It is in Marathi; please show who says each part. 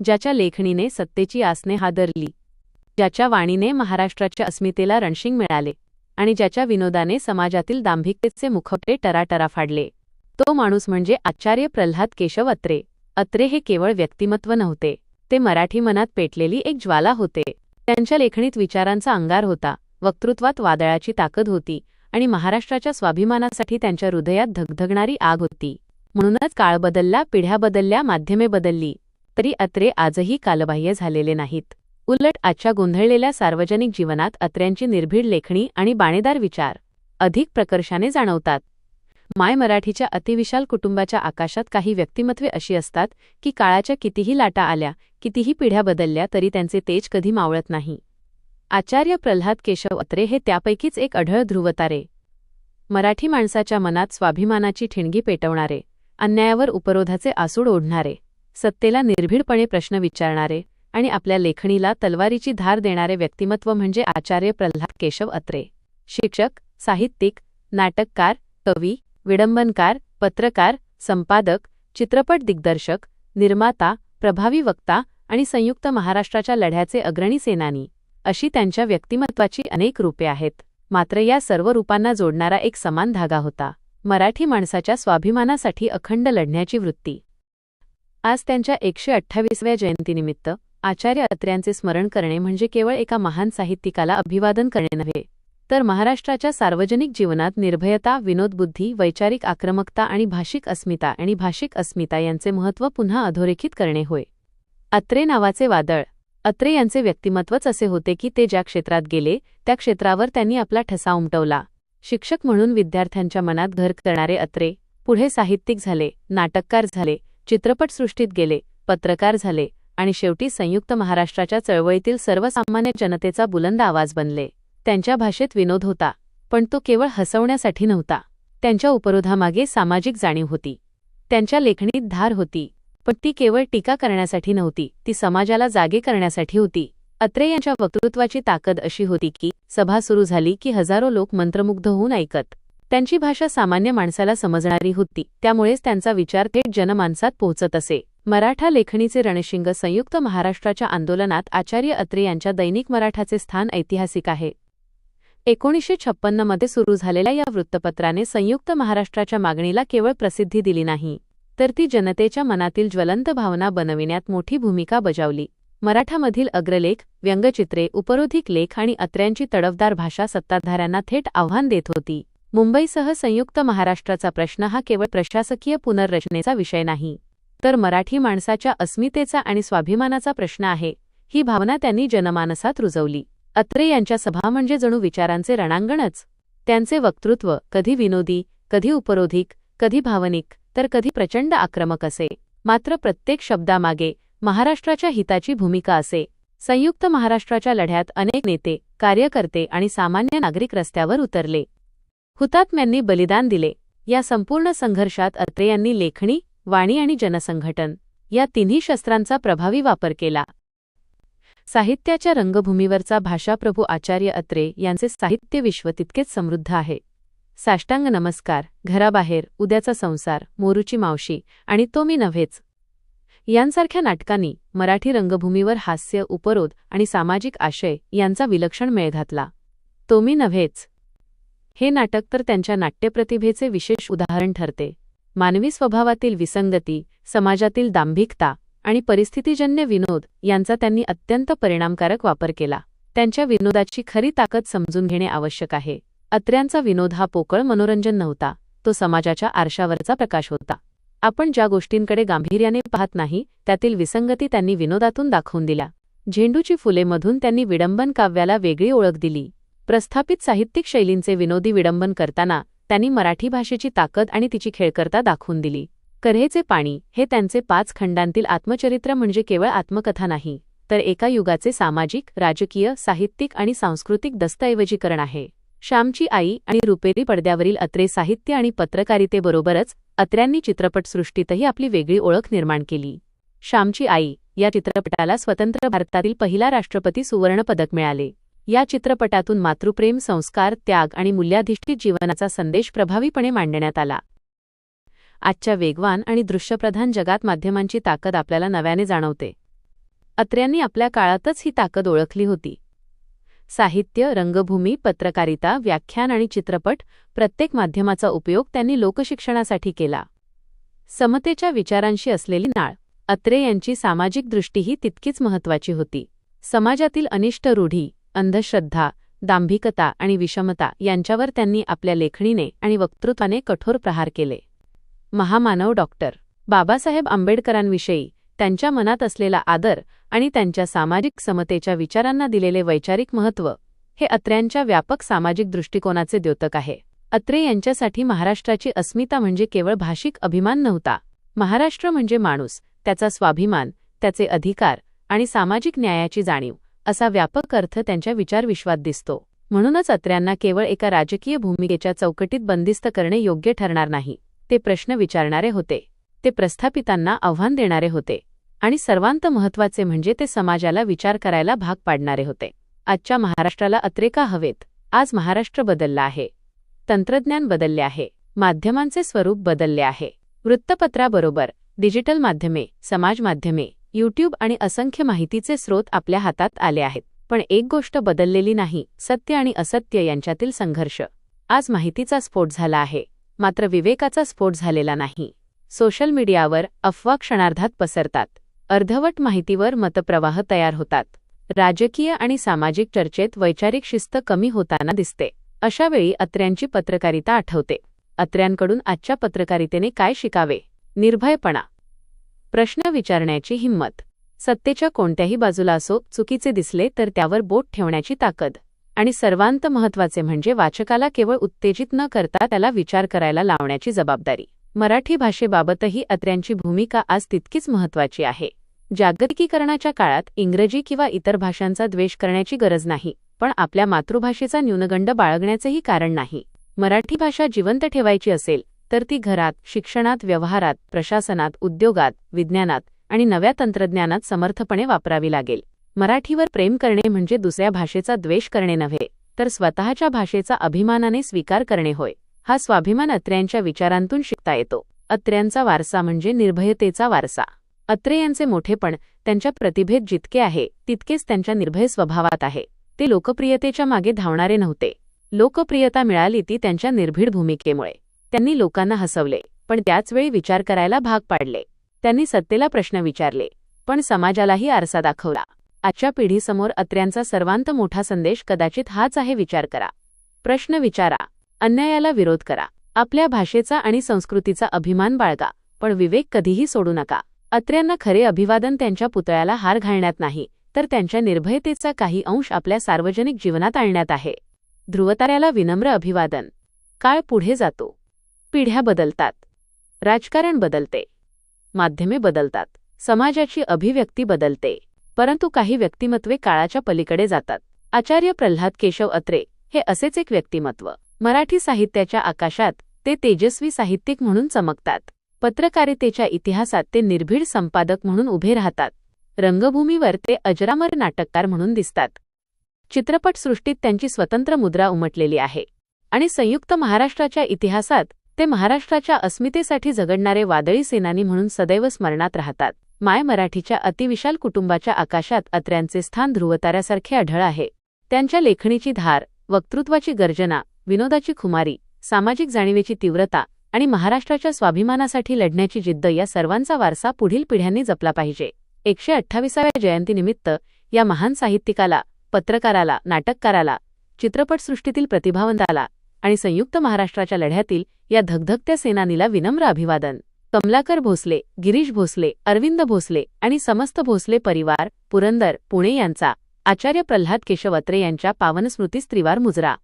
Speaker 1: ज्याच्या लेखणीने सत्तेची आसने हादरली, ज्याच्या वाणीने महाराष्ट्राच्या अस्मितेला रणशिंग मिळाले आणि ज्याच्या विनोदाने समाजातील दांभिकतेचे मुखवटे टराटरा फाडले, तो माणूस म्हणजे आचार्य प्रल्हाद केशव अत्रे. अत्रे हे केवळ व्यक्तिमत्व नव्हते, ते मराठी मनात पेटलेली एक ज्वाला होते. त्यांच्या लेखणीत विचारांचा अंगार होता, वक्तृत्वात वादळाची ताकद होती आणि महाराष्ट्राच्या स्वाभिमानासाठी त्यांच्या हृदयात धगधगणारी आग होती. म्हणूनच काळ बदलला, पिढ्या बदलल्या, माध्यमे बदलली, तरी अत्रे आजही कालबाह्य झालेले नाहीत. उलट आजच्या गोंधळलेल्या सार्वजनिक जीवनात अत्र्यांची निर्भीड लेखणी आणि बाणेदार विचार अधिक प्रकर्षाने जाणवतात. माय मराठीच्या अतिविशाल कुटुंबाच्या आकाशात काही व्यक्तिमत्वे अशी असतात की काळाच्या कितीही लाटा आल्या, कितीही पिढ्या बदलल्या, तरी त्यांचे तेज कधी मावळत नाही. आचार्य प्रल्हाद केशव अत्रे हे त्यापैकीच एक अढळ ध्रुवतारे. मराठी माणसाच्या मनात स्वाभिमानाची ठिणगी पेटवणारे, अन्यायावर उपरोधाचे आसूड ओढणारे, सत्तेला निर्भीडपणे प्रश्न विचारणारे आणि आपल्या लेखणीला तलवारीची धार देणारे व्यक्तिमत्व म्हणजे आचार्य प्रल्हाद केशव अत्रे. शिक्षक, साहित्यिक, नाटककार, कवी, विडंबनकार, पत्रकार, संपादक, चित्रपट दिग्दर्शक, निर्माता, प्रभावी वक्ता आणि संयुक्त महाराष्ट्राच्या लढ्याचे अग्रणी सेनानी अशी त्यांच्या व्यक्तिमत्वाची अनेक रूपे आहेत. मात्र या सर्व रूपांना जोडणारा एक समान धागा होता, मराठी माणसाच्या स्वाभिमानासाठी अखंड लढण्याची वृत्ती. आज त्यांच्या 128व्या जयंतीनिमित्त आचार्य अत्र्यांचे स्मरण करणे म्हणजे केवळ एका महान साहित्यिकाला अभिवादन करणे नव्हे, तर महाराष्ट्राच्या सार्वजनिक जीवनात निर्भयता, विनोदबुद्धी, वैचारिक आक्रमकता आणि भाषिक अस्मिता यांचे महत्त्व पुन्हा अधोरेखित करणे होय. अत्रे नावाचे वादळ. अत्रे यांचे व्यक्तिमत्वच असे होते की ते ज्या क्षेत्रात गेले त्या क्षेत्रावर त्यांनी आपला ठसा उमटवला. शिक्षक म्हणून विद्यार्थ्यांच्या मनात घर करणारे अत्रे पुढे साहित्यिक झाले, नाटककार झाले, चित्रपटसृष्टीत गेले, पत्रकार झाले आणि शेवटी संयुक्त महाराष्ट्राच्या चळवळीतील सर्वसामान्य जनतेचा बुलंद आवाज बनले. त्यांच्या भाषेत विनोद होता, पण तो केवळ हसवण्यासाठी नव्हता. त्यांच्या उपरोधामागे सामाजिक जाणीव होती. त्यांच्या लेखणीत धार होती, पण ती केवळ टीका करण्यासाठी नव्हती, ती समाजाला जागे करण्यासाठी होती. अत्रे यांच्या वक्तृत्वाची ताकद अशी होती की सभा सुरू झाली की हजारो लोक मंत्रमुग्ध होऊन ऐकत. त्यांची भाषा सामान्य माणसाला समजणारी होती, त्यामुळेच त्यांचा विचार थेट जनमानसात पोहोचत असे. मराठा लेखणीचे रणशिंग संयुक्त महाराष्ट्राच्या आंदोलनात आचार्य अत्रे यांच्या दैनिक मराठाचे स्थान ऐतिहासिक आहे. 1956 मध्ये सुरू झालेल्या या वृत्तपत्राने संयुक्त महाराष्ट्राच्या मागणीला केवळ प्रसिद्धी दिली नाही, तर ती जनतेच्या मनातील ज्वलंत भावना बनविण्यात मोठी भूमिका बजावली. मराठामधील अग्रलेख, व्यंगचित्रे, उपरोधिक लेख आणि अत्र्यांची तडफदार भाषा सत्ताधाऱ्यांना थेट आव्हान देत होती. मुंबईसह संयुक्त महाराष्ट्राचा प्रश्न हा केवळ प्रशासकीय पुनर्रचनेचा विषय नाही, तर मराठी माणसाच्या अस्मितेचा आणि स्वाभिमानाचा प्रश्न आहे, ही भावना त्यांनी जनमानसात रुजवली. अत्रे यांच्या सभा म्हणजे जणू विचारांचे रणांगणच. त्यांचे वक्तृत्व कधी विनोदी, कधी उपरोधिक, कधी भावनिक, तर कधी प्रचंड आक्रमक असे. मात्र प्रत्येक शब्दामागे महाराष्ट्राच्या हिताची भूमिका असे. संयुक्त महाराष्ट्राच्या लढ्यात अनेक नेते, कार्यकर्ते आणि सामान्य नागरिक रस्त्यावर उतरले. हुतात्म्यांनी बलिदान दिले. या संपूर्ण संघर्षात अत्रे यांनी लेखणी, वाणी आणि जनसंघटन या तिन्ही शस्त्रांचा प्रभावी वापर केला. साहित्याच्या रंगभूमीवरचा भाषाप्रभू आचार्य अत्रे यांचे साहित्य विश्व तितकेच समृद्ध आहे. साष्टांग नमस्कार, घराबाहेर, उद्याचा संसार, मोरूची मावशी आणि तो मी नव्हेच यांसारख्या नाटकांनी मराठी रंगभूमीवर हास्य, उपरोध आणि सामाजिक आशय यांचा विलक्षण मेळ घातला. तो मी नव्हेच हे नाटक तर त्यांच्या नाट्यप्रतिभेचे विशेष उदाहरण ठरते. मानवी स्वभावातील विसंगती, समाजातील दांभिकता आणि परिस्थितीजन्य विनोद यांचा त्यांनी अत्यंत परिणामकारक वापर केला. त्यांच्या विनोदाची खरी ताकद समजून घेणे आवश्यक आहे. अत्र्यांचा विनोद हा पोकळ मनोरंजन नव्हता, तो समाजाच्या आरशावरचा प्रकाश होता. आपण ज्या गोष्टींकडे गांभीर्याने पाहत नाही त्यातील विसंगती त्यांनी विनोदातून दाखवून दिल्या. झेंडूची फुले मधून त्यांनी विडंबन काव्याला वेगळी ओळख दिली. प्रस्थापित साहित्यिक शैलींचे विनोदी विडंबन करताना त्यांनी मराठी भाषेची ताकद आणि तिची खेळकर्ता दाखवून दिली. कऱ्हेचे पाणी हे त्यांचे 5 खंडांतील आत्मचरित्र म्हणजे केवळ आत्मकथा नाही, तर एका युगाचे सामाजिक, राजकीय, साहित्यिक आणि सांस्कृतिक दस्तऐवजीकरण आहे. श्यामची आई आणि रुपेरी पडद्यावरील अत्रे साहित्य आणि पत्रकारितेबरोबरच अत्र्यांनी चित्रपटसृष्टीतही आपली वेगळी ओळख निर्माण केली. श्यामची आई या चित्रपटाला स्वतंत्र भारतातील पहिला राष्ट्रपती सुवर्ण पदक मिळाले. या चित्रपटातून मातृप्रेम, संस्कार, त्याग आणि मूल्याधिष्ठित जीवनाचा संदेश प्रभावीपणे मांडण्यात आला. आजच्या वेगवान आणि दृश्यप्रधान जगात माध्यमांची ताकद आपल्याला नव्याने जाणवते. अत्र्यांनी आपल्या काळातच ही ताकद ओळखली होती. साहित्य, रंगभूमी, पत्रकारिता, व्याख्यान आणि चित्रपट प्रत्येक माध्यमाचा उपयोग त्यांनी लोकशिक्षणासाठी केला. समतेच्या विचारांशी असलेली नाळ. अत्रे यांची सामाजिक दृष्टीही तितकीच महत्त्वाची होती. समाजातील अनिष्ट रूढी, अंधश्रद्धा, दांभिकता आणि विषमता यांच्यावर त्यांनी आपल्या लेखणीने आणि वक्तृत्वाने कठोर प्रहार केले. महामानव डॉक्टर बाबासाहेब आंबेडकरांविषयी त्यांच्या मनात असलेला आदर आणि त्यांच्या सामाजिक समतेच्या विचारांना दिलेले वैचारिक महत्त्व हे अत्र्यांच्या व्यापक सामाजिक दृष्टिकोनाचे द्योतक आहे. अत्रे यांच्यासाठी महाराष्ट्राची अस्मिता म्हणजे केवळ भाषिक अभिमान नव्हता. महाराष्ट्र म्हणजे माणूस, त्याचा स्वाभिमान, त्याचे अधिकार आणि सामाजिक न्यायाची जाणीव असा व्यापक अर्थ त्यांच्या विचारविश्वात दिसतो. म्हणूनच अत्र्यांना केवळ एका राजकीय भूमिकेच्या चौकटीत बंदिस्त करणे योग्य ठरणार नाही. ते प्रश्न विचारणारे होते, ते प्रस्थापितांना आव्हान देणारे होते आणि सर्वांत महत्त्वाचे म्हणजे ते समाजाला विचार करायला भाग पाडणारे होते. आजच्या महाराष्ट्राला अत्रे का हवेत? आज महाराष्ट्र बदलला आहे. तंत्रज्ञान बदलले आहे. माध्यमांचे स्वरूप बदलले आहे. वृत्तपत्राबरोबर डिजिटल माध्यमे, समाज माध्यमे, यूट्यूब आणि असंख्य माहितीचे स्रोत आपल्या हातात आले आहेत. पण एक गोष्ट बदललेली नाही, सत्य आणि असत्य यांच्यातील संघर्ष. आज माहितीचा स्फोट झाला आहे, मात्र विवेकाचा स्फोट झालेला नाही. सोशल मीडियावर अफवा क्षणार्धात पसरतात. अर्धवट माहितीवर मतप्रवाह तयार होतात. राजकीय आणि सामाजिक चर्चेत वैचारिक शिस्त कमी होताना दिसते. अशावेळी अत्र्यांची पत्रकारिता आठवते. अत्र्यांकडून आजच्या पत्रकारितेने काय शिकावे? निर्भयपणा, प्रश्न विचारण्याची हिंमत, सत्तेच्या कोणत्याही बाजूला असो, चुकीचे दिसले तर त्यावर बोट ठेवण्याची ताकद, आणि सर्वांत महत्त्वाचे म्हणजे वाचकाला केवळ उत्तेजित न करता त्याला विचार करायला लावण्याची जबाबदारी. मराठी भाषेबाबतही अत्र्यांची भूमिका आज तितकीच महत्त्वाची आहे. जागतिकीकरणाच्या काळात इंग्रजी किंवा इतर भाषांचा द्वेष करण्याची गरज नाही, पण आपल्या मातृभाषेचा न्यूनगंड बाळगण्याचेही कारण नाही. मराठी भाषा जिवंत ठेवायची असेल तर ती घरात, शिक्षणात, व्यवहारात, प्रशासनात, उद्योगात, विज्ञानात आणि नव्या तंत्रज्ञानात समर्थपणे वापरावी लागेल. मराठीवर प्रेम करणे म्हणजे दुसऱ्या भाषेचा द्वेष करणे नव्हे, तर स्वतःच्या भाषेचा अभिमानाने स्वीकार करणे होय. हा स्वाभिमान अत्र्यांच्या विचारांतून शिकता येतो. अत्र्यांचा वारसा म्हणजे निर्भयतेचा वारसा. अत्रे यांचे मोठेपण त्यांच्या प्रतिभेत जितके आहे तितकेच त्यांच्या निर्भय स्वभावात आहे. ते लोकप्रियतेच्या मागे धावणारे नव्हते. लोकप्रियता मिळाली ती त्यांच्या निर्भीड भूमिकेमुळे. त्यांनी लोकांना हसवले, पण त्याचवेळी विचार करायला भाग पाडले. त्यांनी सत्तेला प्रश्न विचारले, पण समाजालाही आरसा दाखवला. आजच्या पिढीसमोर अत्र्यांचा सर्वांत मोठा संदेश कदाचित हाच आहे: विचार करा, प्रश्न विचारा, अन्यायाला विरोध करा, आपल्या भाषेचा आणि संस्कृतीचा अभिमान बाळगा, पण विवेक कधीही सोडू नका. अत्र्यांना खरे अभिवादन त्यांच्या पुतळ्याला हार घालण्यात नाही, तर त्यांच्या निर्भयतेचा काही अंश आपल्या सार्वजनिक जीवनात आणण्यात आहे. ध्रुवताऱ्याला विनम्र अभिवादन. काळ पुढे जातो, पिढ्या बदलतात, राजकारण बदलते, माध्यमे बदलतात, समाजाची अभिव्यक्ती बदलते, परंतु काही व्यक्तिमत्वे काळाच्या पलीकडे जातात. आचार्य प्रल्हाद केशव अत्रे हे असेच एक व्यक्तिमत्व. मराठी साहित्याच्या आकाशात ते तेजस्वी साहित्यिक म्हणून चमकतात. पत्रकारितेच्या इतिहासात ते निर्भीड संपादक म्हणून उभे राहतात. रंगभूमीवर ते अजरामर नाटककार म्हणून दिसतात. चित्रपटसृष्टीत त्यांची स्वतंत्र मुद्रा उमटलेली आहे. आणि संयुक्त महाराष्ट्राच्या इतिहासात ते महाराष्ट्राच्या अस्मितेसाठी झगडणारे वादळी सेनानी म्हणून सदैव स्मरणात राहतात. माय मराठीच्या अतिविशाल कुटुंबाच्या आकाशात अत्र्यांचे स्थान ध्रुवताऱ्यासारखे आढळ आहे. त्यांच्या लेखणीची धार, वक्तृत्वाची गर्जना, विनोदाची खुमारी, सामाजिक जाणीवेची तीव्रता आणि महाराष्ट्राच्या स्वाभिमानासाठी लढण्याची जिद्द या सर्वांचा वारसा पुढील पिढ्यांनी जपला पाहिजे. 128व्या जयंतीनिमित्त या महान साहित्यिकाला, पत्रकाराला, नाटककाराला, चित्रपटसृष्टीतील प्रतिभावंताला आणि संयुक्त महाराष्ट्राच्या लढ्यातील या धगधगत्या सेनानीला विनम्र अभिवादन. कमलाकर भोसले, गिरीश भोसले, अरविंद भोसले आणि समस्त भोसले परिवार, पुरंदर, पुणे यांचा आचार्य प्रल्हाद केशव अत्रे यांच्या पावन स्मृतीस त्रिवार मुजरा.